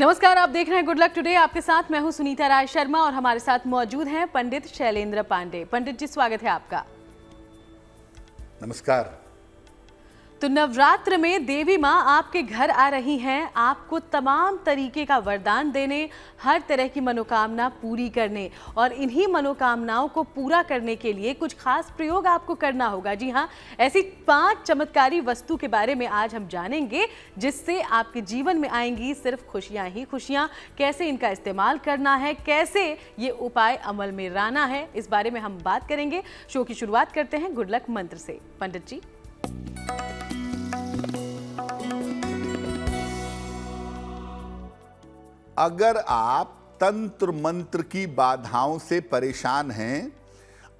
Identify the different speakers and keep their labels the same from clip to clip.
Speaker 1: नमस्कार, आप देख रहे हैं गुड लक टुडे। आपके साथ मैं हूं सुनीता राय शर्मा और हमारे साथ मौजूद हैं पंडित शैलेंद्र पांडे। पंडित जी, स्वागत है आपका।
Speaker 2: नमस्कार।
Speaker 1: तो नवरात्र में देवी माँ आपके घर आ रही हैं, आपको तमाम तरीके का वरदान देने, हर तरह की मनोकामना पूरी करने, और इन्हीं मनोकामनाओं को पूरा करने के लिए कुछ खास प्रयोग आपको करना होगा। जी हाँ, ऐसी 5 चमत्कारी वस्तु के बारे में आज हम जानेंगे जिससे आपके जीवन में आएंगी सिर्फ खुशियाँ ही खुशियाँ। कैसे इनका इस्तेमाल करना है, कैसे ये उपाय अमल में लाना है, इस बारे में हम बात करेंगे। शो की शुरुआत करते हैं गुड लक मंत्र से। पंडित जी,
Speaker 2: अगर आप तंत्र मंत्र की बाधाओं से परेशान हैं,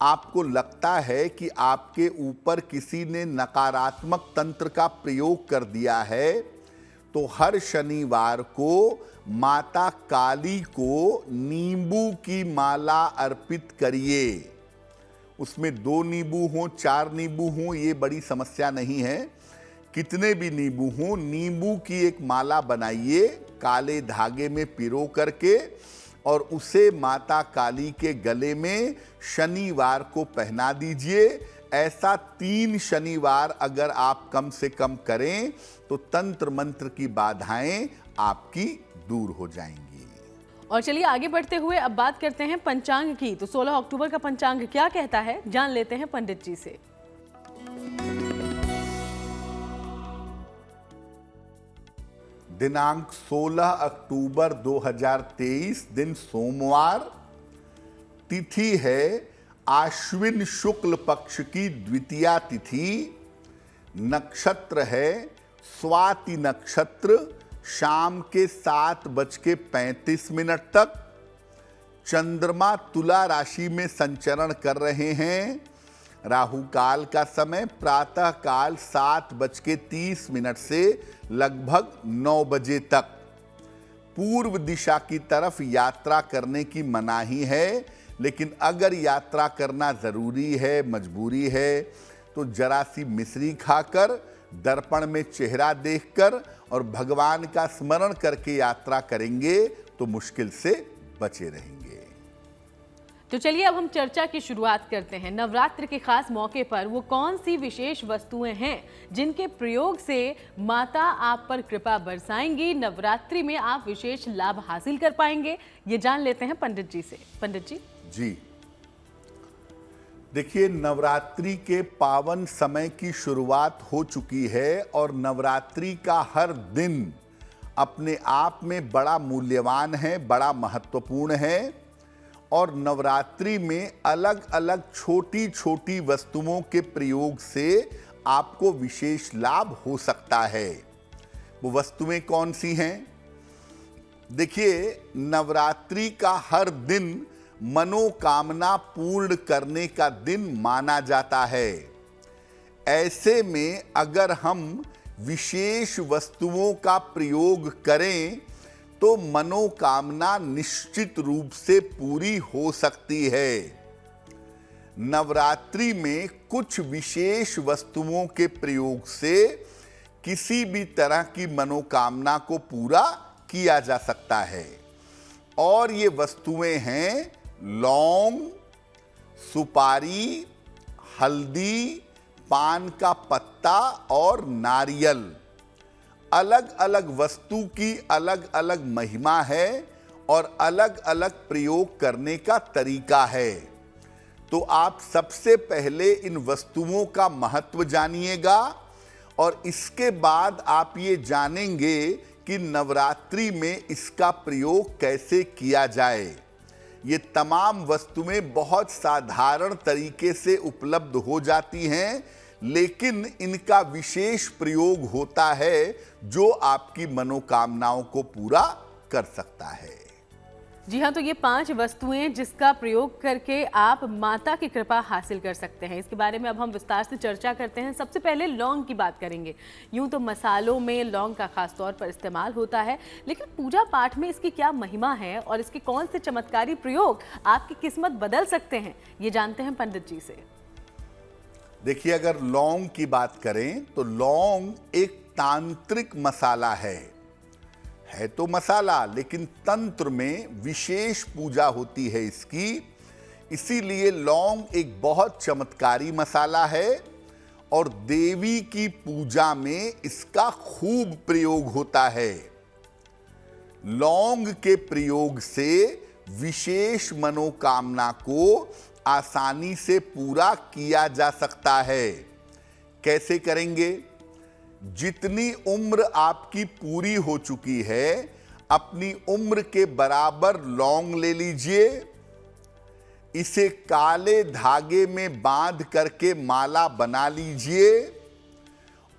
Speaker 2: आपको लगता है कि आपके ऊपर किसी ने नकारात्मक तंत्र का प्रयोग कर दिया है, तो हर शनिवार को माता काली को नींबू की माला अर्पित करिए। उसमें 2 नींबू हों, 4 नींबू हों, ये बड़ी समस्या नहीं है। कितने भी नींबू हों, नींबू की एक माला बनाइए काले धागे में पिरो करके, और उसे माता काली के गले में शनिवार को पहना दीजिए। ऐसा 3 शनिवार अगर आप कम से कम करें तो तंत्र मंत्र की बाधाएं आपकी दूर हो जाएंगी।
Speaker 1: और चलिए आगे बढ़ते हुए अब बात करते हैं पंचांग की। तो 16 अक्टूबर का पंचांग क्या कहता है, जान लेते हैं पंडित जी से।
Speaker 2: दिनांक 16 अक्टूबर 2023, दिन सोमवार, तिथि है आश्विन शुक्ल पक्ष की द्वितीया तिथि, नक्षत्र है स्वाति नक्षत्र, शाम के 7:35 तक। चंद्रमा तुला राशि में संचरण कर रहे हैं। राहु काल का समय प्रातः काल 7:30 से लगभग 9 बजे तक। पूर्व दिशा की तरफ यात्रा करने की मनाही है, लेकिन अगर यात्रा करना जरूरी है, मजबूरी है, तो जरा सी मिश्री खाकर, दर्पण में चेहरा देखकर और भगवान का स्मरण करके यात्रा करेंगे तो मुश्किल से बचे रहेंगे।
Speaker 1: तो चलिए अब हम चर्चा की शुरुआत करते हैं। नवरात्र के खास मौके पर वो कौन सी विशेष वस्तुएं हैं जिनके प्रयोग से माता आप पर कृपा बरसाएंगी, नवरात्रि में आप विशेष लाभ हासिल कर पाएंगे, ये जान लेते हैं पंडित जी से। पंडित जी
Speaker 2: जी, देखिए, नवरात्रि के पावन समय की शुरुआत हो चुकी है और नवरात्रि का हर दिन अपने आप में बड़ा मूल्यवान है, बड़ा महत्वपूर्ण है। और नवरात्रि में अलग अलग छोटी छोटी वस्तुओं के प्रयोग से आपको विशेष लाभ हो सकता है। वो वस्तुएं कौन सी हैं? देखिए, नवरात्रि का हर दिन मनोकामना पूर्ण करने का दिन माना जाता है। ऐसे में अगर हम विशेष वस्तुओं का प्रयोग करें तो मनोकामना निश्चित रूप से पूरी हो सकती है। नवरात्रि में कुछ विशेष वस्तुओं के प्रयोग से किसी भी तरह की मनोकामना को पूरा किया जा सकता है। और ये वस्तुएं हैं लौंग, सुपारी, हल्दी, पान का पत्ता और नारियल। अलग अलग वस्तु की अलग अलग महिमा है और अलग अलग प्रयोग करने का तरीका है। तो आप सबसे पहले इन वस्तुओं का महत्व जानिएगा और इसके बाद आप ये जानेंगे कि नवरात्रि में इसका प्रयोग कैसे किया जाए। ये तमाम वस्तुएं बहुत साधारण तरीके से उपलब्ध हो जाती हैं, लेकिन इनका विशेष प्रयोग होता है जो आपकी मनोकामनाओं को पूरा कर सकता है।
Speaker 1: जी हाँ, तो ये 5 वस्तुएं जिसका प्रयोग करके आप माता की कृपा हासिल कर सकते हैं, इसके बारे में अब हम विस्तार से चर्चा करते हैं। सबसे पहले लौंग की बात करेंगे। यूं तो मसालों में लौंग का खास तौर पर इस्तेमाल होता है, लेकिन पूजा पाठ में इसकी क्या महिमा है और इसके कौन से चमत्कारी प्रयोग आपकी किस्मत बदल सकते हैं, ये जानते हैं पंडित जी से।
Speaker 2: देखिए, अगर लौंग की बात करें तो लौंग एक तांत्रिक मसाला है तो मसाला, लेकिन तंत्र में विशेष पूजा होती है इसकी, इसीलिए लौंग एक बहुत चमत्कारी मसाला है और देवी की पूजा में इसका खूब प्रयोग होता है। लौंग के प्रयोग से विशेष मनोकामना को आसानी से पूरा किया जा सकता है। कैसे करेंगे? जितनी उम्र आपकी पूरी हो चुकी है, अपनी उम्र के बराबर लौंग ले लीजिए, इसे काले धागे में बांध करके माला बना लीजिए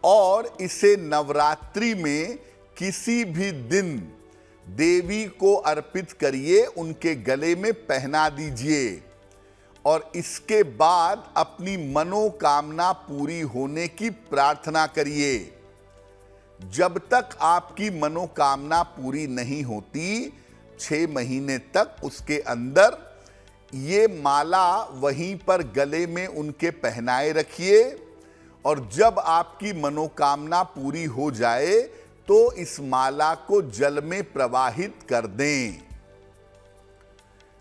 Speaker 2: और इसे नवरात्रि में किसी भी दिन देवी को अर्पित करिए, उनके गले में पहना दीजिए और इसके बाद अपनी मनोकामना पूरी होने की प्रार्थना करिए। जब तक आपकी मनोकामना पूरी नहीं होती, 6 महीने तक उसके अंदर ये माला वहीं पर गले में उनके पहनाए रखिए और जब आपकी मनोकामना पूरी हो जाए तो इस माला को जल में प्रवाहित कर दें।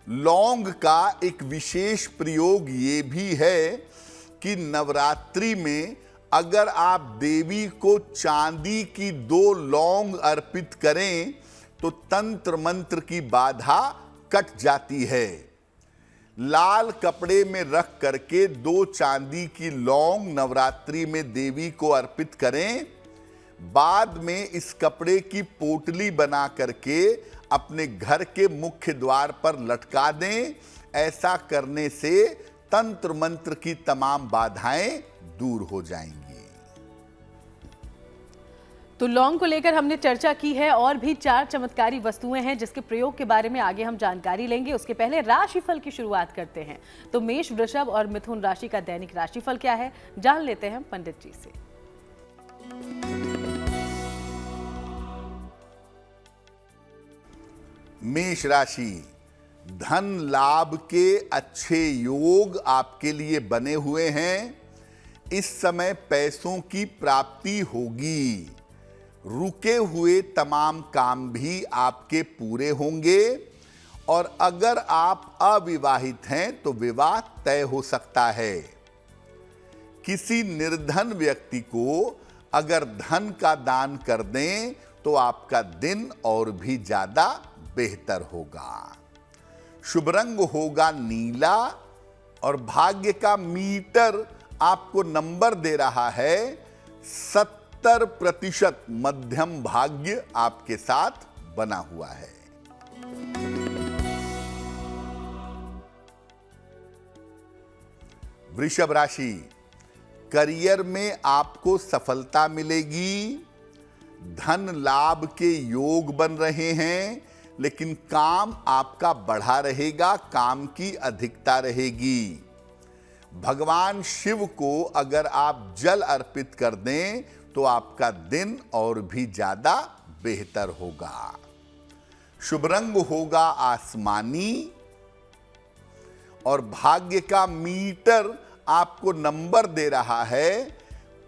Speaker 2: लौंग का एक विशेष प्रयोग ये भी है कि नवरात्रि में अगर आप देवी को चांदी की 2 लौंग अर्पित करें तो तंत्र मंत्र की बाधा कट जाती है। लाल कपड़े में रख करके 2 चांदी की लौंग नवरात्रि में देवी को अर्पित करें, बाद में इस कपड़े की पोटली बना करके अपने घर के मुख्य द्वार पर लटका दें। ऐसा करने से तंत्र मंत्र की तमाम बाधाएं दूर हो जाएंगी।
Speaker 1: तो लौंग को लेकर हमने चर्चा की है और भी 4 चमत्कारी वस्तुएं हैं जिसके प्रयोग के बारे में आगे हम जानकारी लेंगे। उसके पहले राशिफल की शुरुआत करते हैं। तो मेष, वृषभ और मिथुन राशि का दैनिक राशिफल क्या है, जान लेते हैं पंडित जी से।
Speaker 2: मेष राशि, धन लाभ के अच्छे योग आपके लिए बने हुए हैं। इस समय पैसों की प्राप्ति होगी। रुके हुए तमाम काम भी आपके पूरे होंगे और अगर आप अविवाहित हैं तो विवाह तय हो सकता है। किसी निर्धन व्यक्ति को अगर धन का दान कर दें तो आपका दिन और भी ज्यादा बेहतर होगा। शुभ रंग होगा नीला और भाग्य का मीटर आपको नंबर दे रहा है 70% मध्यम भाग्य आपके साथ बना हुआ है। वृषभ राशि, करियर में आपको सफलता मिलेगी। धन लाभ के योग बन रहे हैं, लेकिन काम आपका बढ़ा रहेगा, काम की अधिकता रहेगी। भगवान शिव को अगर आप जल अर्पित कर दें तो आपका दिन और भी ज्यादा बेहतर होगा। शुभ रंग होगा आसमानी और भाग्य का मीटर आपको नंबर दे रहा है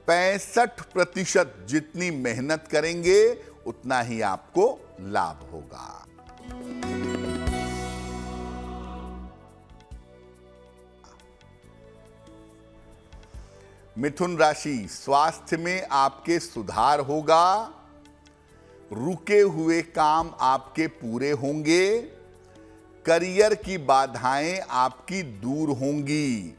Speaker 2: 65%। जितनी मेहनत करेंगे उतना ही आपको लाभ होगा। मिथुन राशि, स्वास्थ्य में आपके सुधार होगा। रुके हुए काम आपके पूरे होंगे। करियर की बाधाएं आपकी दूर होंगी।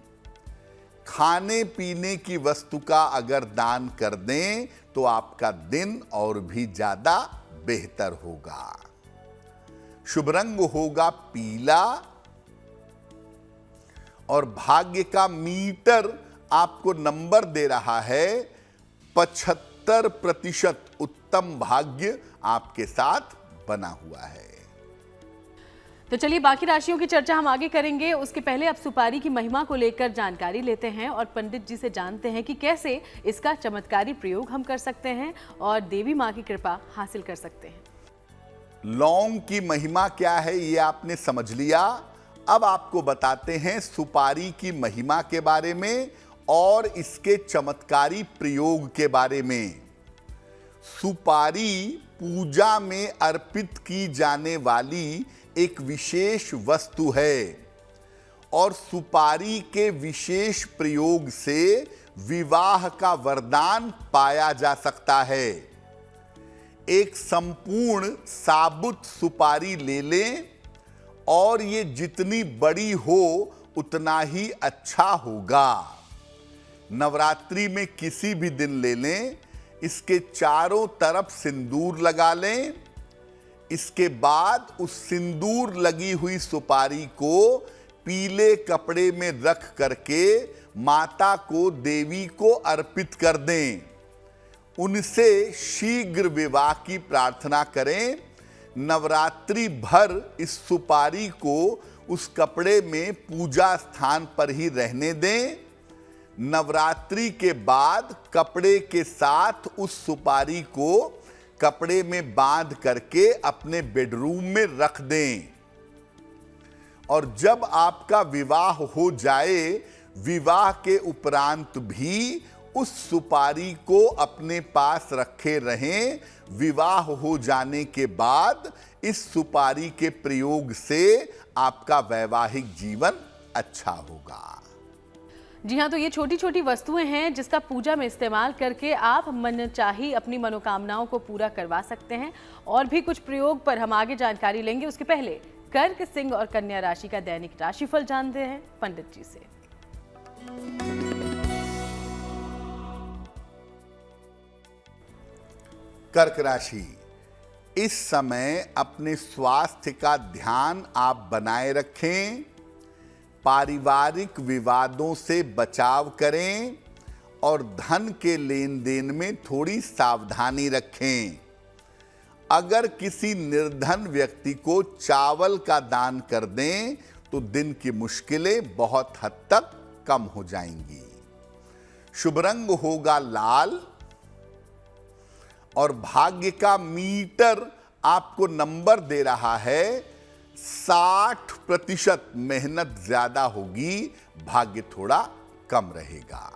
Speaker 2: खाने पीने की वस्तु का अगर दान कर दें तो आपका दिन और भी ज्यादा बेहतर होगा। शुभ रंग होगा पीला और भाग्य का मीटर आपको नंबर दे रहा है 75%। उत्तम भाग्य आपके साथ बना हुआ है।
Speaker 1: तो चलिए बाकी राशियों की चर्चा हम आगे करेंगे। उसके पहले अब सुपारी की महिमा को लेकर जानकारी लेते हैं और पंडित जी से जानते हैं कि कैसे इसका चमत्कारी प्रयोग हम कर सकते हैं और देवी माँ की कृपा हासिल कर सकते हैं।
Speaker 2: लौंग की महिमा क्या है ये आपने समझ लिया। अब आपको बताते हैं सुपारी की महिमा के बारे में और इसके चमत्कारी प्रयोग के बारे में। सुपारी पूजा में अर्पित की जाने वाली एक विशेष वस्तु है और सुपारी के विशेष प्रयोग से विवाह का वरदान पाया जा सकता है। एक संपूर्ण साबुत सुपारी ले लें और ये जितनी बड़ी हो उतना ही अच्छा होगा। नवरात्रि में किसी भी दिन ले लें, इसके चारों तरफ सिंदूर लगा लें। इसके बाद उस सिंदूर लगी हुई सुपारी को पीले कपड़े में रख करके माता को, देवी को अर्पित कर दें। उनसे शीघ्र विवाह की प्रार्थना करें। नवरात्रि भर इस सुपारी को उस कपड़े में पूजा स्थान पर ही रहने दें। नवरात्रि के बाद कपड़े के साथ उस सुपारी को कपड़े में बांध करके अपने बेडरूम में रख दें और जब आपका विवाह हो जाए, विवाह के उपरांत भी उस सुपारी को अपने पास रखे रहें। विवाह हो जाने के बाद इस सुपारी के प्रयोग से आपका वैवाहिक जीवन अच्छा होगा।
Speaker 1: जी हाँ, तो ये छोटी छोटी वस्तुएं हैं जिसका पूजा में इस्तेमाल करके आप मनचाही अपनी मनोकामनाओं को पूरा करवा सकते हैं। और भी कुछ प्रयोग पर हम आगे जानकारी लेंगे। उसके पहले कर्क, सिंह और कन्या राशि का दैनिक राशिफल जानते हैं पंडित जी से।
Speaker 2: कर्क राशि, इस समय अपने स्वास्थ्य का ध्यान आप बनाए रखें। पारिवारिक विवादों से बचाव करें और धन के लेन देन में थोड़ी सावधानी रखें। अगर किसी निर्धन व्यक्ति को चावल का दान कर दें तो दिन की मुश्किलें बहुत हद तक कम हो जाएंगी। शुभ रंग होगा लाल और भाग्य का मीटर आपको नंबर दे रहा है 60%। मेहनत ज्यादा होगी, भाग्य थोड़ा कम रहेगा।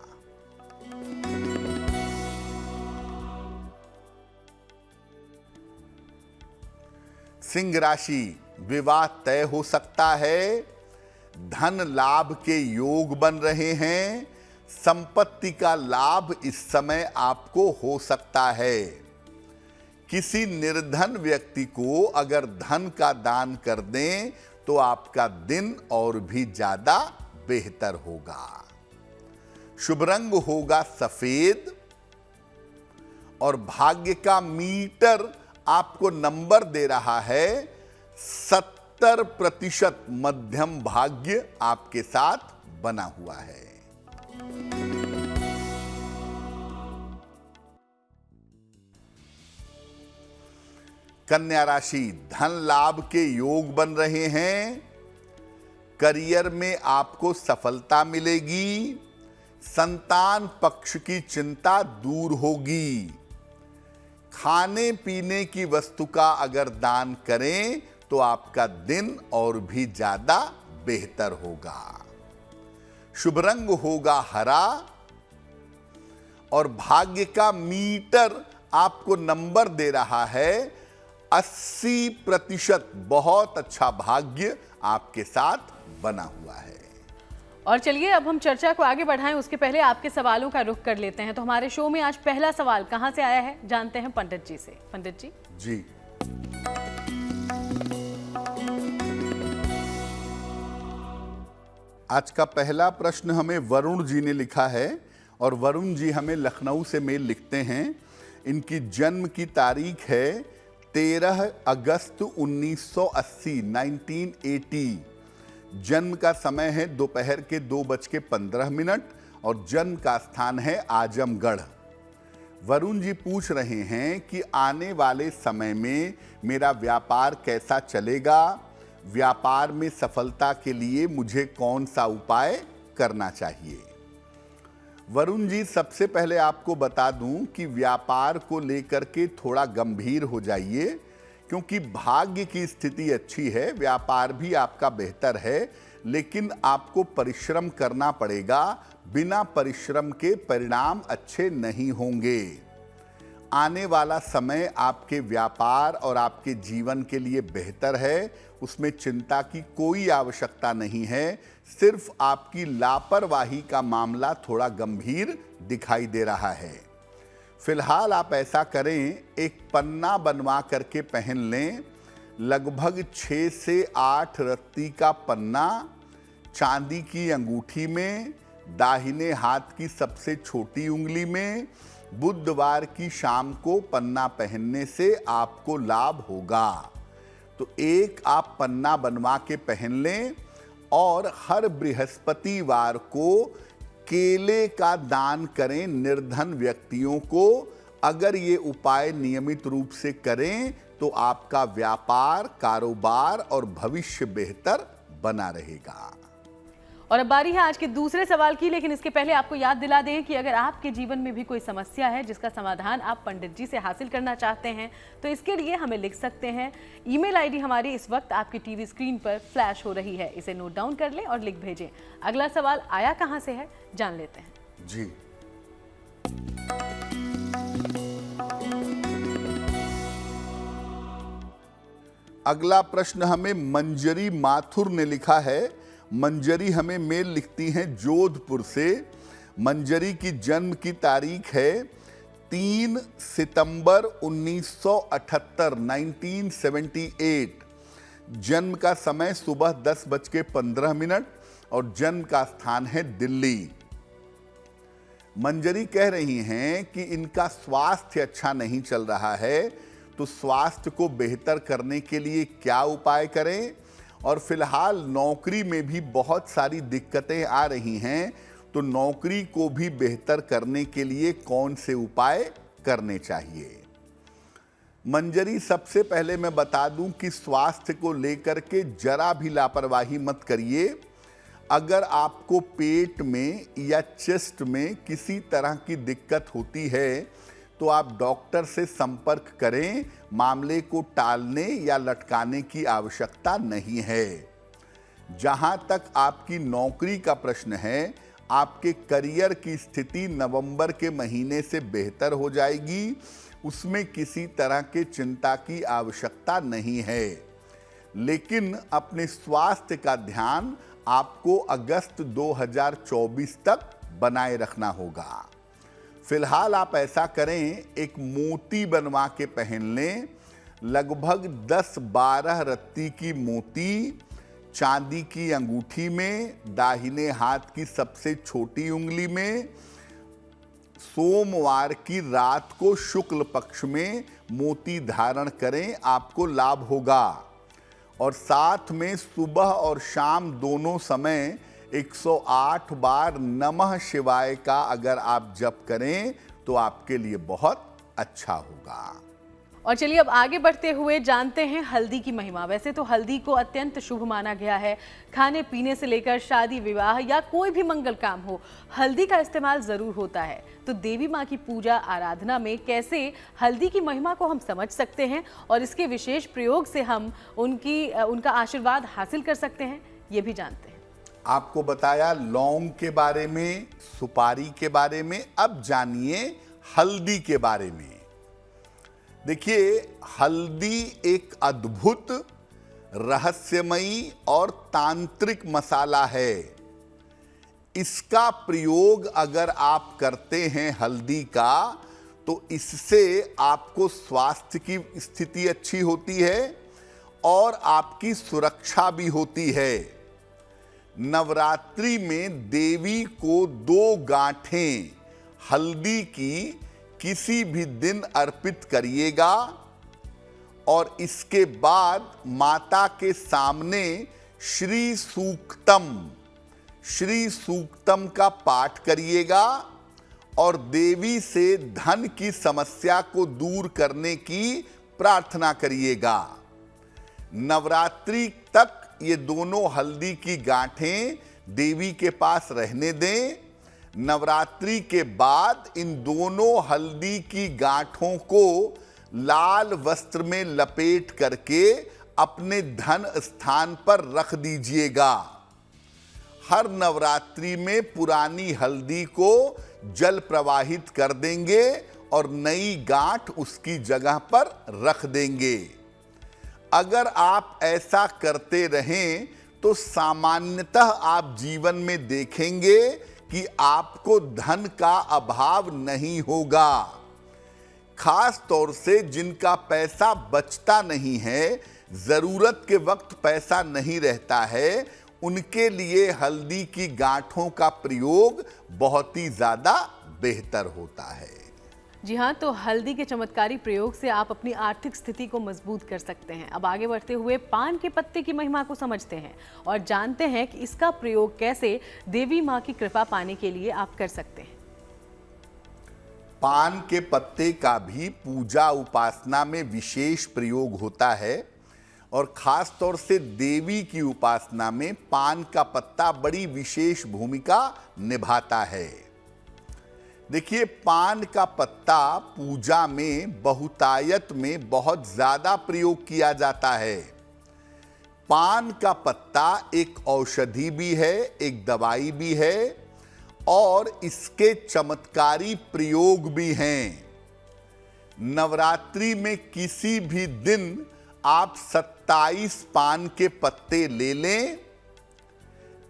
Speaker 2: सिंह राशि, विवाह तय हो सकता है। धन लाभ के योग बन रहे हैं। संपत्ति का लाभ इस समय आपको हो सकता है। किसी निर्धन व्यक्ति को अगर धन का दान कर दें तो आपका दिन और भी ज्यादा बेहतर होगा। शुभ रंग होगा सफेद और भाग्य का मीटर आपको नंबर दे रहा है 70%। मध्यम भाग्य आपके साथ बना हुआ है। कन्या राशि, धन लाभ के योग बन रहे हैं। करियर में आपको सफलता मिलेगी। संतान पक्ष की चिंता दूर होगी। खाने पीने की वस्तु का अगर दान करें तो आपका दिन और भी ज्यादा बेहतर होगा। शुभ रंग होगा हरा और भाग्य का मीटर आपको नंबर दे रहा है 80%। बहुत अच्छा भाग्य आपके साथ बना हुआ है।
Speaker 1: और चलिए अब हम चर्चा को आगे बढ़ाएं, उसके पहले आपके सवालों का रुख कर लेते हैं। तो हमारे शो में आज पहला सवाल कहां से आया है, जानते हैं पंडित जी से। पंडित जी।
Speaker 2: जी, आज का पहला प्रश्न हमें वरुण जी ने लिखा है और वरुण जी हमें लखनऊ से मेल लिखते हैं। इनकी जन्म की तारीख है 13 अगस्त 1980, 1980। जन्म का समय है दोपहर के 2:15 और जन्म का स्थान है आजमगढ़। वरुण जी पूछ रहे हैं कि आने वाले समय में मेरा व्यापार कैसा चलेगा, व्यापार में सफलता के लिए मुझे कौन सा उपाय करना चाहिए। वरुण जी, सबसे पहले आपको बता दूं कि व्यापार को लेकर के थोड़ा गंभीर हो जाइए, क्योंकि भाग्य की स्थिति अच्छी है, व्यापार भी आपका बेहतर है, लेकिन आपको परिश्रम करना पड़ेगा। बिना परिश्रम के परिणाम अच्छे नहीं होंगे। आने वाला समय आपके व्यापार और आपके जीवन के लिए बेहतर है, उसमें चिंता की कोई आवश्यकता नहीं है। सिर्फ आपकी लापरवाही का मामला थोड़ा गंभीर दिखाई दे रहा है। फिलहाल आप ऐसा करें, एक पन्ना बनवा करके पहन लें। लगभग 6 से 8 रत्ती का पन्ना चांदी की अंगूठी में, दाहिने हाथ की सबसे छोटी उंगली में। बुधवार की शाम को पन्ना पहनने से आपको लाभ होगा। तो एक आप पन्ना बनवा के पहन लें और हर बृहस्पतिवार को केले का दान करें निर्धन व्यक्तियों को। अगर ये उपाय नियमित रूप से करें तो आपका व्यापार, कारोबार और भविष्य बेहतर बना रहेगा।
Speaker 1: और अब बारी है आज के दूसरे सवाल की, लेकिन इसके पहले आपको याद दिला दें कि अगर आपके जीवन में भी कोई समस्या है जिसका समाधान आप पंडित जी से हासिल करना चाहते हैं तो इसके लिए हमें लिख सकते हैं। ईमेल आईडी हमारी इस वक्त आपकी टीवी स्क्रीन पर फ्लैश हो रही है, इसे नोट डाउन कर लें और लिख भेजें। अगला सवाल आया कहां से है, जान लेते हैं।
Speaker 2: जी, अगला प्रश्न हमें मंजरी माथुर ने लिखा है। मंजरी हमें मेल लिखती हैं जोधपुर से। मंजरी की जन्म की तारीख है 3 सितंबर 1978, 1978। जन्म का समय सुबह 10:15 और जन्म का स्थान है दिल्ली। मंजरी कह रही हैं कि इनका स्वास्थ्य अच्छा नहीं चल रहा है, तो स्वास्थ्य को बेहतर करने के लिए क्या उपाय करें। और फिलहाल नौकरी में भी बहुत सारी दिक्कतें आ रही हैं, तो नौकरी को भी बेहतर करने के लिए कौन से उपाय करने चाहिए। मंजरी, सबसे पहले मैं बता दूं कि स्वास्थ्य को लेकर के जरा भी लापरवाही मत करिए। अगर आपको पेट में या चेस्ट में किसी तरह की दिक्कत होती है तो आप डॉक्टर से संपर्क करें। मामले को टालने या लटकाने की आवश्यकता नहीं है। जहां तक आपकी नौकरी का प्रश्न है, आपके करियर की स्थिति नवंबर के महीने से बेहतर हो जाएगी। उसमें किसी तरह के चिंता की आवश्यकता नहीं है, लेकिन अपने स्वास्थ्य का ध्यान आपको अगस्त 2024 तक बनाए रखना होगा। फिलहाल आप ऐसा करें, एक मोती बनवा के पहन लें। लगभग 10-12 रत्ती की मोती चांदी की अंगूठी में, दाहिने हाथ की सबसे छोटी उंगली में। सोमवार की रात को शुक्ल पक्ष में मोती धारण करें, आपको लाभ होगा। और साथ में सुबह और शाम दोनों समय 108 बार नमः शिवाय का अगर आप जप करें तो आपके लिए बहुत अच्छा होगा।
Speaker 1: और चलिए अब आगे बढ़ते हुए जानते हैं हल्दी की महिमा। वैसे तो हल्दी को अत्यंत शुभ माना गया है। खाने पीने से लेकर शादी विवाह या कोई भी मंगल काम हो, हल्दी का इस्तेमाल जरूर होता है। तो देवी माँ की पूजा आराधना में कैसे हल्दी की महिमा को हम समझ सकते हैं और इसके विशेष प्रयोग से हम उनका आशीर्वाद हासिल कर सकते हैं, ये भी जानते हैं।
Speaker 2: आपको बताया लौंग के बारे में, सुपारी के बारे में, अब जानिए हल्दी के बारे में। देखिए, हल्दी एक अद्भुत, रहस्यमयी और तांत्रिक मसाला है। इसका प्रयोग अगर आप करते हैं हल्दी का, तो इससे आपको स्वास्थ्य की स्थिति अच्छी होती है और आपकी सुरक्षा भी होती है। नवरात्रि में देवी को 2 गांठें हल्दी की किसी भी दिन अर्पित करिएगा और इसके बाद माता के सामने श्री सूक्तम का पाठ करिएगा और देवी से धन की समस्या को दूर करने की प्रार्थना करिएगा। नवरात्रि तक ये दोनों हल्दी की गांठें देवी के पास रहने दें। नवरात्रि के बाद इन दोनों हल्दी की गांठों को लाल वस्त्र में लपेट करके अपने धन स्थान पर रख दीजिएगा। हर नवरात्रि में पुरानी हल्दी को जल प्रवाहित कर देंगे और नई गांठ उसकी जगह पर रख देंगे। अगर आप ऐसा करते रहें तो सामान्यतः आप जीवन में देखेंगे कि आपको धन का अभाव नहीं होगा। खास तौर से जिनका पैसा बचता नहीं है, जरूरत के वक्त पैसा नहीं रहता है, उनके लिए हल्दी की गांठों का प्रयोग बहुत ही ज्यादा बेहतर होता है।
Speaker 1: जी हाँ, तो हल्दी के चमत्कारी प्रयोग से आप अपनी आर्थिक स्थिति को मजबूत कर सकते हैं। अब आगे बढ़ते हुए पान के पत्ते की महिमा को समझते हैं और जानते हैं कि इसका प्रयोग कैसे देवी माँ की कृपा पाने के लिए आप कर सकते हैं।
Speaker 2: पान के पत्ते का भी पूजा उपासना में विशेष प्रयोग होता है और खास तौर से देवी की उपासना में पान का पत्ता बड़ी विशेष भूमिका निभाता है। देखिए, पान का पत्ता पूजा में बहुतायत में बहुत ज्यादा प्रयोग किया जाता है। पान का पत्ता एक औषधि भी है, एक दवाई भी है और इसके चमत्कारी प्रयोग भी हैं। नवरात्रि में किसी भी दिन आप 27 पान के पत्ते ले लें,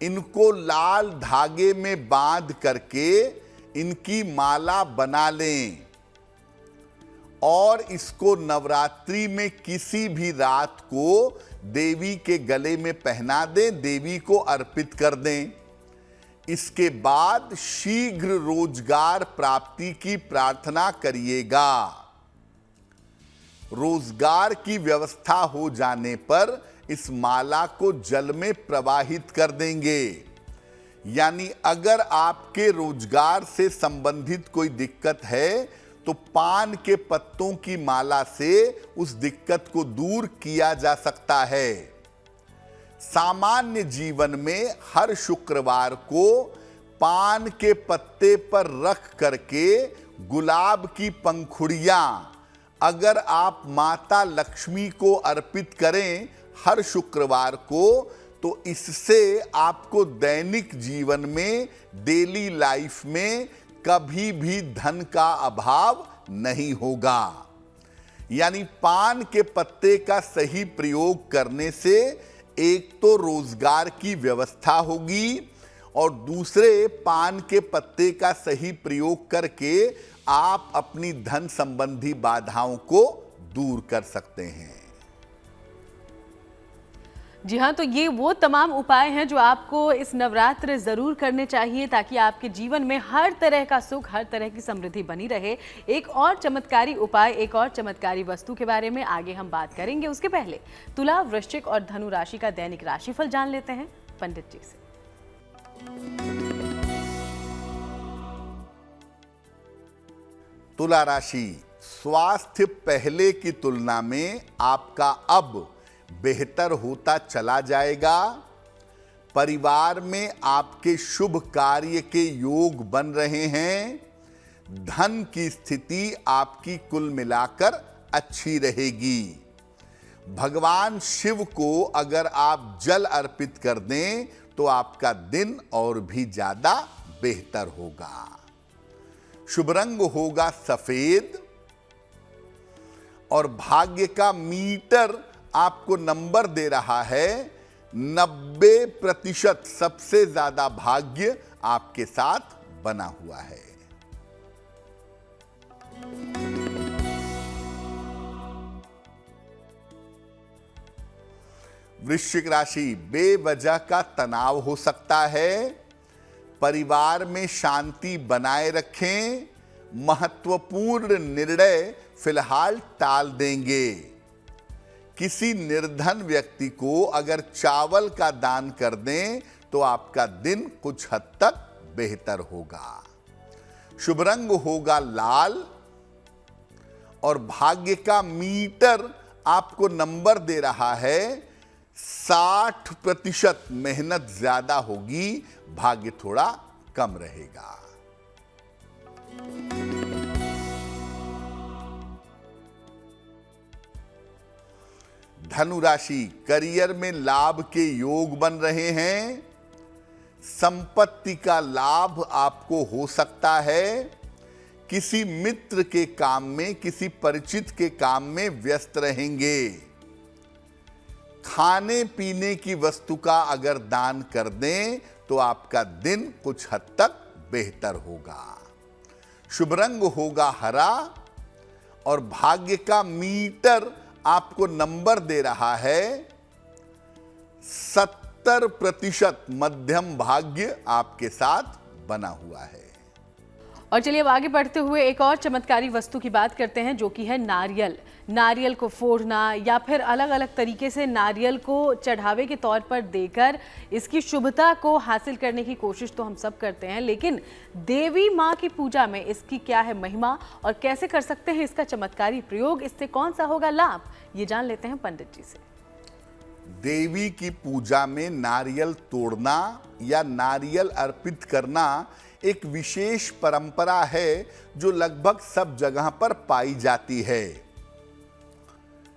Speaker 2: इनको लाल धागे में बांध करके इनकी माला बना लें और इसको नवरात्रि में किसी भी रात को देवी के गले में पहना दें, देवी को अर्पित कर दें। इसके बाद शीघ्र रोजगार प्राप्ति की प्रार्थना करिएगा। रोजगार की व्यवस्था हो जाने पर इस माला को जल में प्रवाहित कर देंगे। यानी अगर आपके रोजगार से संबंधित कोई दिक्कत है तो पान के पत्तों की माला से उस दिक्कत को दूर किया जा सकता है। सामान्य जीवन में हर शुक्रवार को पान के पत्ते पर रख करके गुलाब की पंखुड़ियां अगर आप माता लक्ष्मी को अर्पित करें हर शुक्रवार को, तो इससे आपको दैनिक जीवन में, डेली लाइफ में कभी भी धन का अभाव नहीं होगा। यानी पान के पत्ते का सही प्रयोग करने से एक तो रोजगार की व्यवस्था होगी और दूसरे पान के पत्ते का सही प्रयोग करके आप अपनी धन संबंधी बाधाओं को दूर कर सकते हैं।
Speaker 1: जी हाँ, तो ये वो तमाम उपाय हैं जो आपको इस नवरात्र जरूर करने चाहिए ताकि आपके जीवन में हर तरह का सुख, हर तरह की समृद्धि बनी रहे। एक और चमत्कारी उपाय, एक और चमत्कारी वस्तु के बारे में आगे हम बात करेंगे। उसके पहले तुला, वृश्चिक और धनु राशि का दैनिक राशिफल जान लेते हैं पंडित जी से।
Speaker 2: तुला राशि, स्वास्थ्य पहले की तुलना में आपका अब बेहतर होता चला जाएगा। परिवार में आपके शुभ कार्य के योग बन रहे हैं। धन की स्थिति आपकी कुल मिलाकर अच्छी रहेगी। भगवान शिव को अगर आप जल अर्पित कर दें तो आपका दिन और भी ज्यादा बेहतर होगा। शुभ रंग होगा सफेद और भाग्य का मीटर आपको नंबर दे रहा है 90%। सबसे ज्यादा भाग्य आपके साथ बना हुआ है। वृश्चिक राशि, बेवजह का तनाव हो सकता है। परिवार में शांति बनाए रखें। महत्वपूर्ण निर्णय फिलहाल टाल देंगे। किसी निर्धन व्यक्ति को अगर चावल का दान कर दें तो आपका दिन कुछ हद तक बेहतर होगा। शुभ रंग होगा लाल और भाग्य का मीटर आपको नंबर दे रहा है 60%। मेहनत ज्यादा होगी, भाग्य थोड़ा कम रहेगा। धनु राशि, करियर में लाभ के योग बन रहे हैं। संपत्ति का लाभ आपको हो सकता है। किसी मित्र के काम में, किसी परिचित के काम में व्यस्त रहेंगे। खाने पीने की वस्तु का अगर दान कर दें तो आपका दिन कुछ हद तक बेहतर होगा। शुभ रंग होगा हरा और भाग्य का मीटर आपको नंबर दे रहा है 70%। मध्यम भाग्य आपके साथ बना हुआ है।
Speaker 1: और चलिए अब आगे बढ़ते हुए एक और चमत्कारी वस्तु की बात करते हैं, जो कि है नारियल। नारियल को फोड़ना या फिर अलग अलग तरीके से नारियल को चढ़ावे के तौर पर देकर इसकी शुभता को हासिल करने की कोशिश तो हम सब करते हैं, लेकिन देवी माँ की पूजा में इसकी क्या है महिमा और कैसे कर सकते हैं इसका चमत्कारी प्रयोग, इससे कौन सा होगा लाभ, ये जान लेते हैं पंडित जी से।
Speaker 2: देवी की पूजा में नारियल तोड़ना या नारियल अर्पित करना एक विशेष परंपरा है जो लगभग सब जगह पर पाई जाती है।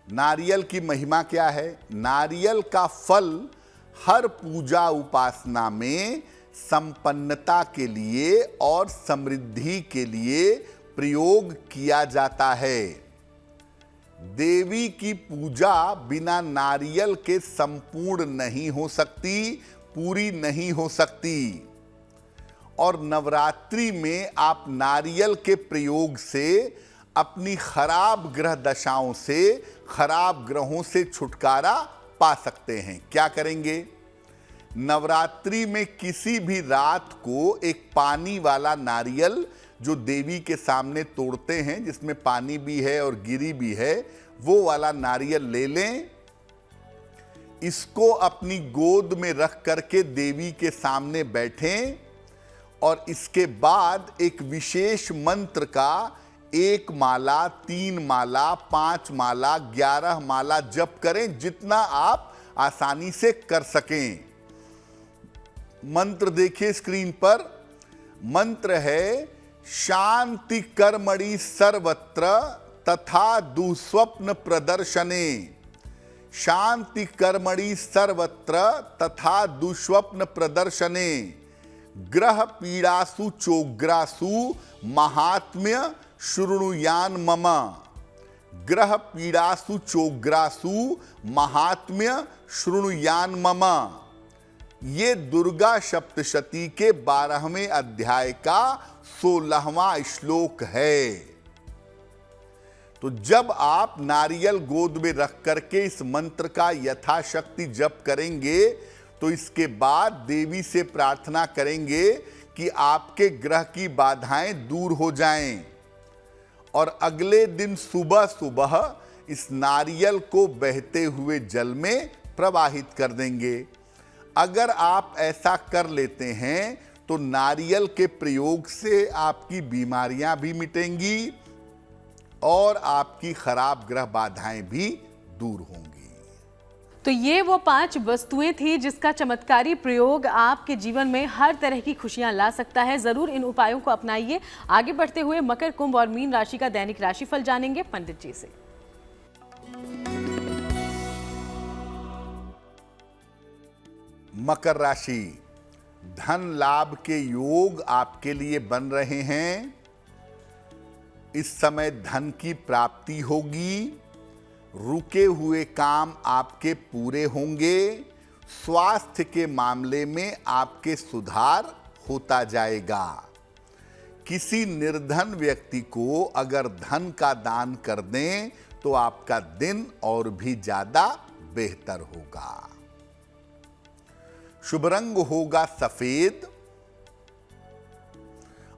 Speaker 2: नारियल की महिमा क्या है? नारियल का फल हर पूजा उपासना में संपन्नता के लिए और समृद्धि के लिए प्रयोग किया जाता है। देवी की पूजा बिना नारियल के संपूर्ण नहीं हो सकती, पूरी नहीं हो सकती। और नवरात्रि में आप नारियल के प्रयोग से अपनी खराब ग्रह दशाओं से, खराब ग्रहों से छुटकारा पा सकते हैं। क्या करेंगे? नवरात्रि में किसी भी रात को एक पानी वाला नारियल जो देवी के सामने तोड़ते हैं, जिसमें पानी भी है और गिरी भी है, वो वाला नारियल ले लें। इसको अपनी गोद में रख करके देवी के सामने बैठें और इसके बाद एक विशेष मंत्र का 1 माला, 3 माला, 5 माला, 11 माला जप करें, जितना आप आसानी से कर सकें। मंत्र देखिए स्क्रीन पर। मंत्र है शांति कर्मणि सर्वत्र तथा दुःस्वप्न प्रदर्शने। शांति कर्मणि सर्वत्र तथा दुःस्वप्न प्रदर्शने। ग्रह पीड़ासु चोग्रासु महात्म्य शृणुयान मम। ग्रह पीड़ासु चोग्रासु महात्म्य शृणुयान मम। ये दुर्गा सप्तशती के 12वें अध्याय का 16वां श्लोक है। तो जब आप नारियल गोद में रख करके इस मंत्र का यथाशक्ति जप करेंगे तो इसके बाद देवी से प्रार्थना करेंगे कि आपके ग्रह की बाधाएं दूर हो जाएं और अगले दिन सुबह सुबह इस नारियल को बहते हुए जल में प्रवाहित कर देंगे। अगर आप ऐसा कर लेते हैं तो नारियल के प्रयोग से आपकी बीमारियां भी मिटेंगी और आपकी खराब ग्रह बाधाएं भी दूर होंगी।
Speaker 1: तो ये वो 5 वस्तुएं थी जिसका चमत्कारी प्रयोग आपके जीवन में हर तरह की खुशियां ला सकता है। जरूर इन उपायों को अपनाइए। आगे बढ़ते हुए मकर, कुंभ और मीन राशि का दैनिक राशिफल जानेंगे पंडित जी से।
Speaker 2: मकर राशि, धन लाभ के योग आपके लिए बन रहे हैं। इस समय धन की प्राप्ति होगी। रुके हुए काम आपके पूरे होंगे। स्वास्थ्य के मामले में आपके सुधार होता जाएगा। किसी निर्धन व्यक्ति को अगर धन का दान कर दें तो आपका दिन और भी ज्यादा बेहतर होगा। शुभ रंग होगा सफेद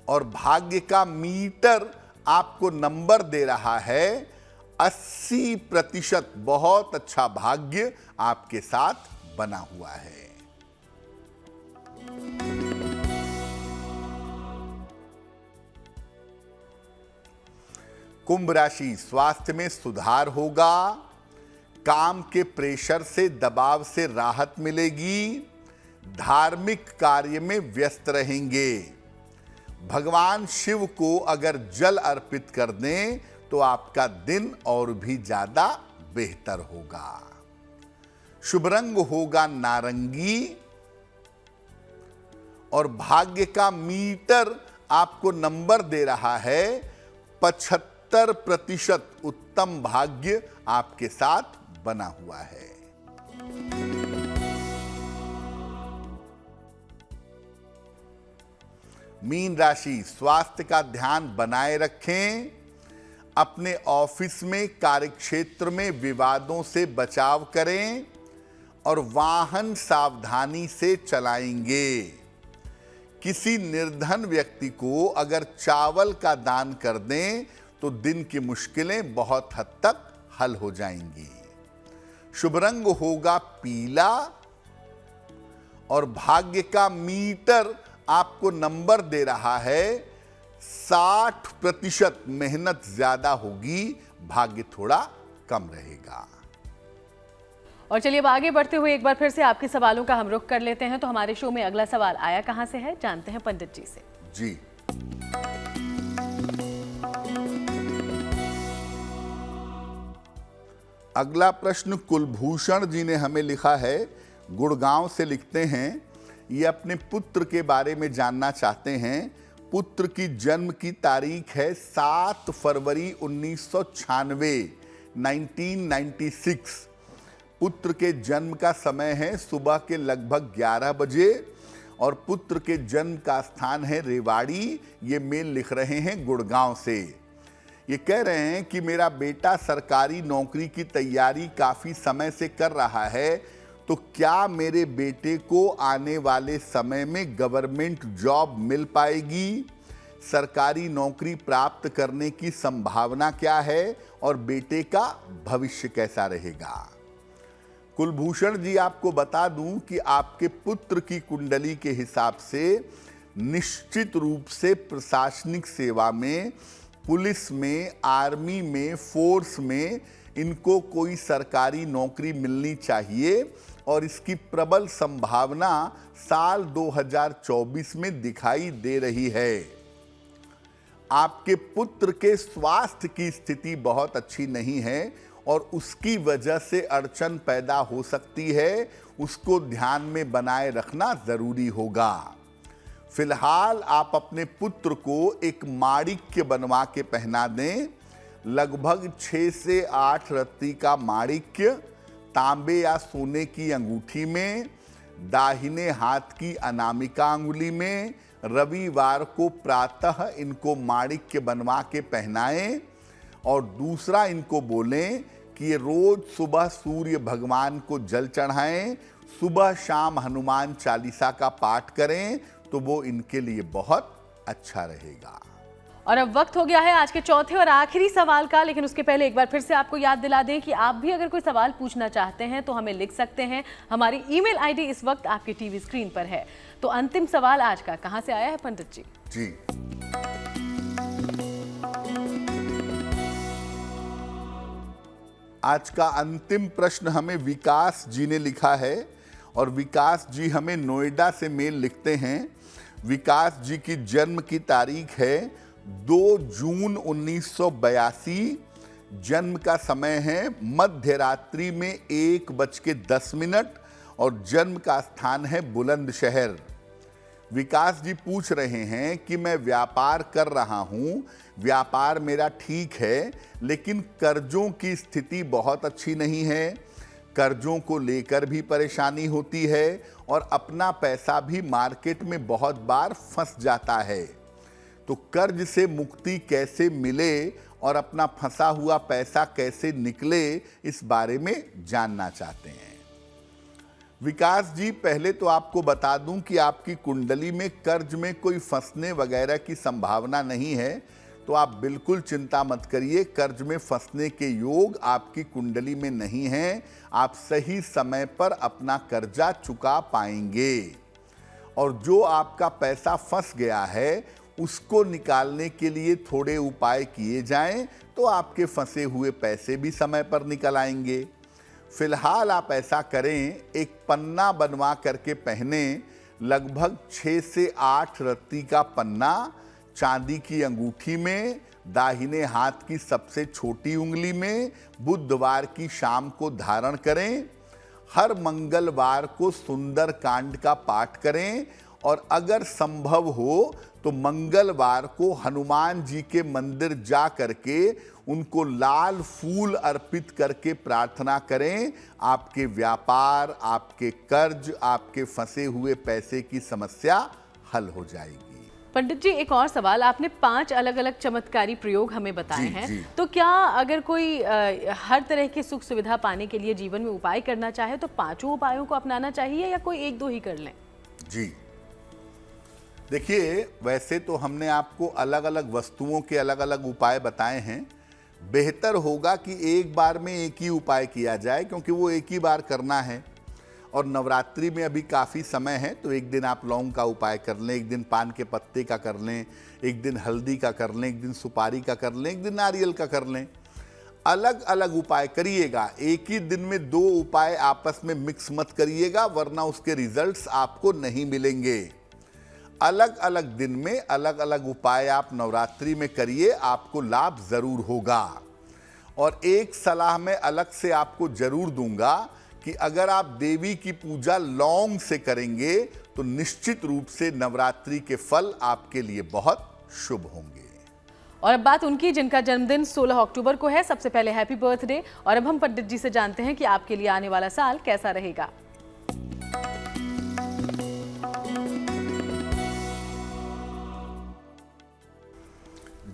Speaker 2: और भाग्य का मीटर आपको नंबर दे रहा है 80%। बहुत अच्छा भाग्य आपके साथ बना हुआ है। कुंभ राशि, स्वास्थ्य में सुधार होगा। काम के प्रेशर से, दबाव से राहत मिलेगी। धार्मिक कार्य में व्यस्त रहेंगे। भगवान शिव को अगर जल अर्पित कर दें तो आपका दिन और भी ज्यादा बेहतर होगा। शुभ रंग होगा नारंगी और भाग्य का मीटर आपको नंबर दे रहा है 75%। उत्तम भाग्य आपके साथ बना हुआ है। मीन राशि, स्वास्थ्य का ध्यान बनाए रखें। अपने ऑफिस में, कार्यक्षेत्र में विवादों से बचाव करें और वाहन सावधानी से चलाएंगे। किसी निर्धन व्यक्ति को अगर चावल का दान कर दें तो दिन की मुश्किलें बहुत हद तक हल हो जाएंगी। शुभ रंग होगा पीला और भाग्य का मीटर आपको नंबर दे रहा है 60%। मेहनत ज्यादा होगी, भाग्य थोड़ा कम रहेगा।
Speaker 1: और चलिए अब आगे बढ़ते हुए एक बार फिर से आपके सवालों का हम रुख कर लेते हैं। तो हमारे शो में अगला सवाल आया कहां से है, जानते हैं पंडित जी से।
Speaker 2: जी, अगला प्रश्न कुलभूषण जी ने हमें लिखा है, गुड़गांव से लिखते हैं। ये अपने पुत्र के बारे में जानना चाहते हैं। पुत्र की जन्म की तारीख है 7 फरवरी 1996, 1996। पुत्र के जन्म का समय है सुबह के लगभग 11 बजे और पुत्र के जन्म का स्थान है रेवाड़ी। ये मेल लिख रहे हैं गुड़गांव से। ये कह रहे हैं कि मेरा बेटा सरकारी नौकरी की तैयारी काफ़ी समय से कर रहा है, तो क्या मेरे बेटे को आने वाले समय में गवर्नमेंट जॉब मिल पाएगी? सरकारी नौकरी प्राप्त करने की संभावना क्या है और बेटे का भविष्य कैसा रहेगा? कुलभूषण जी, आपको बता दूं कि आपके पुत्र की कुंडली के हिसाब से निश्चित रूप से प्रशासनिक सेवा में, पुलिस में, आर्मी में, फोर्स में इनको कोई सरकारी नौकरी मिलनी चाहिए और इसकी प्रबल संभावना साल 2024 में दिखाई दे रही है। आपके पुत्र के स्वास्थ्य की स्थिति बहुत अच्छी नहीं है और उसकी वजह से अड़चन पैदा हो सकती है। उसको ध्यान में बनाए रखना जरूरी होगा। फिलहाल आप अपने पुत्र को एक माणिक्य बनवा के पहना दें। लगभग 6 से 8 रत्ती का माणिक्य तांबे या सोने की अंगूठी में, दाहिने हाथ की अनामिका अंगुली में, रविवार को प्रातः इनको माणिक्य बनवा के पहनाएं और दूसरा इनको बोलें कि ये रोज सुबह सूर्य भगवान को जल चढ़ाएं, सुबह शाम हनुमान चालीसा का पाठ करें, तो वो इनके लिए बहुत अच्छा रहेगा।
Speaker 1: और अब वक्त हो गया है आज के चौथे और आखिरी सवाल का, लेकिन उसके पहले एक बार फिर से आपको याद दिला दें कि आप भी अगर कोई सवाल पूछना चाहते हैं तो हमें लिख सकते हैं। हमारी ईमेल आईडी इस वक्त आपके टीवी स्क्रीन पर है। तो अंतिम सवाल आज का कहां से आया है पंडित जी?
Speaker 2: जी, आज का अंतिम प्रश्न हमें विकास जी ने लिखा है और विकास जी हमें नोएडा से मेल लिखते हैं। विकास जी की जन्म की तारीख है 2 जून 1982। जन्म का समय है मध्य रात्रि में 1:10 और जन्म का स्थान है बुलंदशहर। विकास जी पूछ रहे हैं कि मैं व्यापार कर रहा हूं, व्यापार मेरा ठीक है, लेकिन कर्जों की स्थिति बहुत अच्छी नहीं है। कर्जों को लेकर भी परेशानी होती है और अपना पैसा भी मार्केट में बहुत बार फंस जाता है। तो कर्ज से मुक्ति कैसे मिले और अपना फंसा हुआ पैसा कैसे निकले, इस बारे में जानना चाहते हैं। विकास जी, पहले तो आपको बता दूं कि आपकी कुंडली में कर्ज में कोई फंसने वगैरह की संभावना नहीं है, तो आप बिल्कुल चिंता मत करिए। कर्ज में फंसने के योग आपकी कुंडली में नहीं हैं। आप सही समय पर अपना कर्जा चुका पाएंगे और जो आपका पैसा फंस गया है उसको निकालने के लिए थोड़े उपाय किए जाएं तो आपके फंसे हुए पैसे भी समय पर निकल आएंगे। फिलहाल आप ऐसा करें, एक पन्ना बनवा करके पहने, लगभग 6 से 8 रत्ती का पन्ना चांदी की अंगूठी में, दाहिने हाथ की सबसे छोटी उंगली में, बुधवार की शाम को धारण करें। हर मंगलवार को सुंदर कांड का पाठ करें और अगर संभव हो तो मंगलवार को हनुमान जी के मंदिर जा करके उनको लाल फूल अर्पित करके प्रार्थना करें। आपके व्यापार, आपके कर्ज, आपके फंसे हुए पैसे की समस्या हल हो जाएगी।
Speaker 1: पंडित जी, एक और सवाल, आपने 5 अलग अलग चमत्कारी प्रयोग हमें बताए हैं,
Speaker 2: जी।
Speaker 1: तो क्या अगर कोई हर तरह की सुख सुविधा पाने के लिए जीवन में उपाय करना चाहे तो 5 उपायों को अपनाना चाहिए या कोई 1-2 ही कर लें?
Speaker 2: जी देखिए, वैसे तो हमने आपको अलग अलग वस्तुओं के अलग अलग उपाय बताए हैं। बेहतर होगा कि एक बार में एक ही उपाय किया जाए, क्योंकि वो एक ही बार करना है और नवरात्रि में अभी काफ़ी समय है। तो एक दिन आप लौंग का उपाय कर लें, एक दिन पान के पत्ते का कर लें, एक दिन हल्दी का कर लें, एक दिन सुपारी का कर लें, एक दिन नारियल का कर लें। अलग अलग उपाय करिएगा, एक ही दिन में 2 उपाय आपस में मिक्स मत करिएगा, वरना उसके रिजल्ट्स आपको नहीं मिलेंगे। अलग अलग दिन में अलग अलग उपाय आप नवरात्रि में करिए, आपको लाभ जरूर होगा। और एक सलाह मैं अलग से आपको जरूर दूंगा कि अगर आप देवी की पूजा लौंग से करेंगे तो निश्चित रूप से नवरात्रि के फल आपके लिए बहुत शुभ होंगे।
Speaker 1: और अब बात उनकी जिनका जन्मदिन 16 अक्टूबर को है। सबसे पहले हैप्पी बर्थडे। और अब हम पंडित जी से जानते हैं कि आपके लिए आने वाला साल कैसा रहेगा।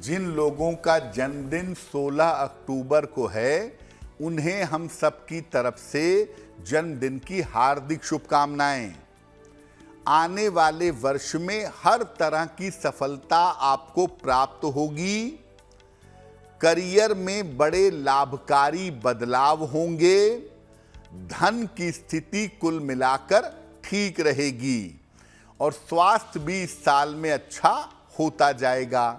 Speaker 2: जिन लोगों का जन्मदिन 16 अक्टूबर को है, उन्हें हम सबकी तरफ से जन्मदिन की हार्दिक शुभकामनाएं। आने वाले वर्ष में हर तरह की सफलता आपको प्राप्त होगी। करियर में बड़े लाभकारी बदलाव होंगे। धन की स्थिति कुल मिलाकर ठीक रहेगी और स्वास्थ्य भी इस साल में अच्छा होता जाएगा।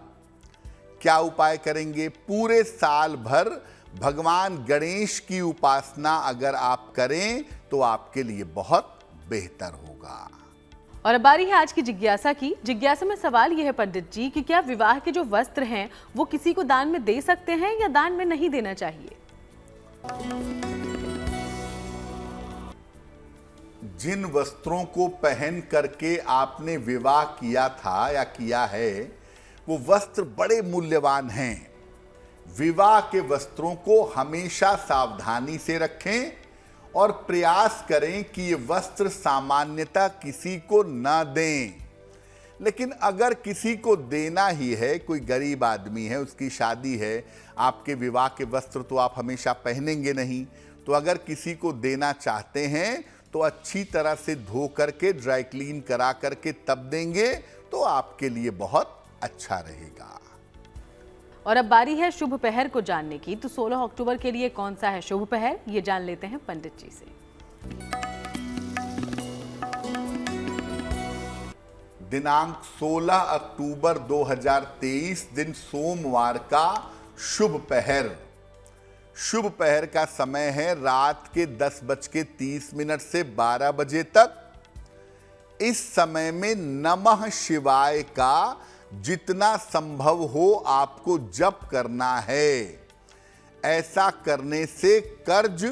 Speaker 2: क्या उपाय करेंगे? पूरे साल भर भगवान गणेश की उपासना अगर आप करें तो आपके लिए बहुत बेहतर होगा।
Speaker 1: और अब बारी है आज की जिज्ञासा की। जिज्ञासा में सवाल यह है पंडित जी कि क्या विवाह के जो वस्त्र हैं वो किसी को दान में दे सकते हैं या दान में नहीं देना चाहिए?
Speaker 2: जिन वस्त्रों को पहन करके आपने विवाह किया था या किया है, वो वस्त्र बड़े मूल्यवान हैं। विवाह के वस्त्रों को हमेशा सावधानी से रखें और प्रयास करें कि ये वस्त्र सामान्यतः किसी को न दें। लेकिन अगर किसी को देना ही है, कोई गरीब आदमी है, उसकी शादी है, आपके विवाह के वस्त्र तो आप हमेशा पहनेंगे नहीं, तो अगर किसी को देना चाहते हैं तो अच्छी तरह से धो करके ड्राई क्लीन करा करके तब देंगे तो आपके लिए बहुत अच्छा रहेगा।
Speaker 1: और अब बारी है शुभ पहर को जानने की। तो 16 अक्टूबर के लिए कौन सा है शुभ पहर, ये जान लेते हैं पंडित जी से।
Speaker 2: दिनांक 16 अक्टूबर 2023 दिन सोमवार का शुभ पहर। शुभ पहर का समय है रात के 10:30 से 12 बजे तक। इस समय में नमः शिवाय का जितना संभव हो आपको जप करना है। ऐसा करने से कर्ज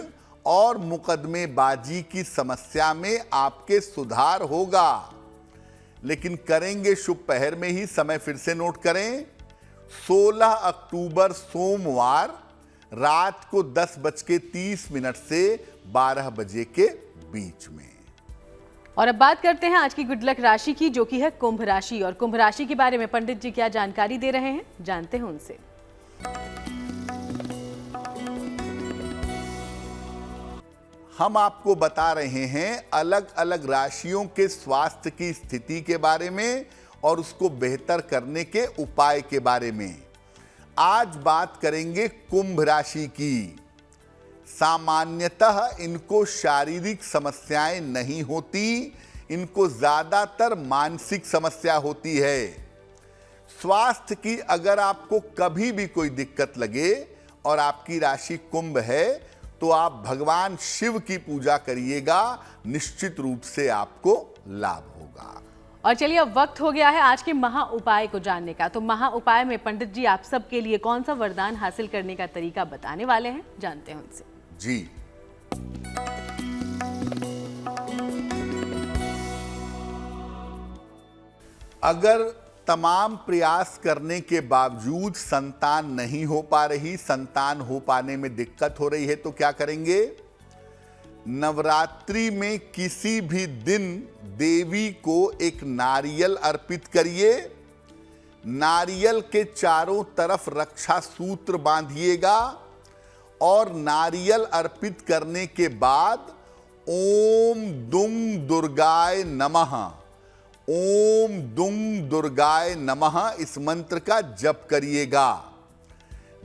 Speaker 2: और मुकदमेबाजी की समस्या में आपके सुधार होगा। लेकिन करेंगे शुभ पहर में ही। समय फिर से नोट करें, 16 अक्टूबर सोमवार रात को 10:30 से 12 बजे के बीच में।
Speaker 1: और अब बात करते हैं आज की गुड लक राशि की, जो कि है कुंभ राशि। और कुंभ राशि के बारे में पंडित जी क्या जानकारी दे रहे हैं, जानते हैं उनसे।
Speaker 2: हम आपको बता रहे हैं अलग अलग राशियों के स्वास्थ्य की स्थिति के बारे में और उसको बेहतर करने के उपाय के बारे में। आज बात करेंगे कुंभ राशि की। सामान्यतः इनको शारीरिक समस्याएं नहीं होती, इनको ज्यादातर मानसिक समस्या होती है। स्वास्थ्य की अगर आपको कभी भी कोई दिक्कत लगे और आपकी राशि कुंभ है तो आप भगवान शिव की पूजा करिएगा, निश्चित रूप से आपको लाभ होगा।
Speaker 1: और चलिए अब वक्त हो गया है आज के महा उपाय को जानने का। तो महा उपाय में पंडित जी आप सबके लिए कौन सा वरदान हासिल करने का तरीका बताने वाले हैं, जानते हैं उनसे।
Speaker 2: जी, अगर तमाम प्रयास करने के बावजूद संतान नहीं हो पा रही, संतान हो पाने में दिक्कत हो रही है, तो क्या करेंगे? नवरात्रि में किसी भी दिन देवी को एक नारियल अर्पित करिए। नारियल के चारों तरफ रक्षा सूत्र बांधिएगा और नारियल अर्पित करने के बाद ओम दुंग दुर्गाय नमः, ओम दुंग दुर्गाय नमः इस मंत्र का जप करिएगा।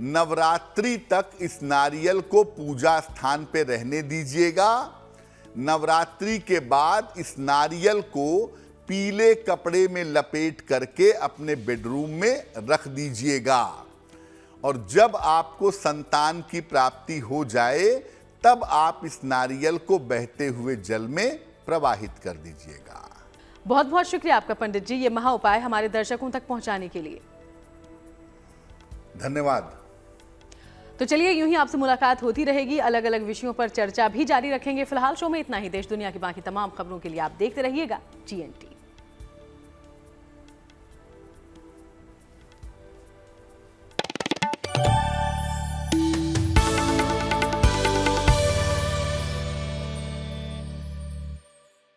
Speaker 2: नवरात्रि तक इस नारियल को पूजा स्थान पे रहने दीजिएगा। नवरात्रि के बाद इस नारियल को पीले कपड़े में लपेट करके अपने बेडरूम में रख दीजिएगा और जब आपको संतान की प्राप्ति हो जाए तब आप इस नारियल को बहते हुए जल में प्रवाहित कर दीजिएगा।
Speaker 1: बहुत बहुत शुक्रिया आपका पंडित जी, ये महा उपाय हमारे दर्शकों तक पहुंचाने के लिए।
Speaker 2: धन्यवाद।
Speaker 1: तो चलिए यूं ही आपसे मुलाकात होती रहेगी, अलग अलग विषयों पर चर्चा भी जारी रखेंगे। फिलहाल शो में इतना ही। देश दुनिया की बाकी तमाम खबरों के लिए आप देखते रहिएगा GNT।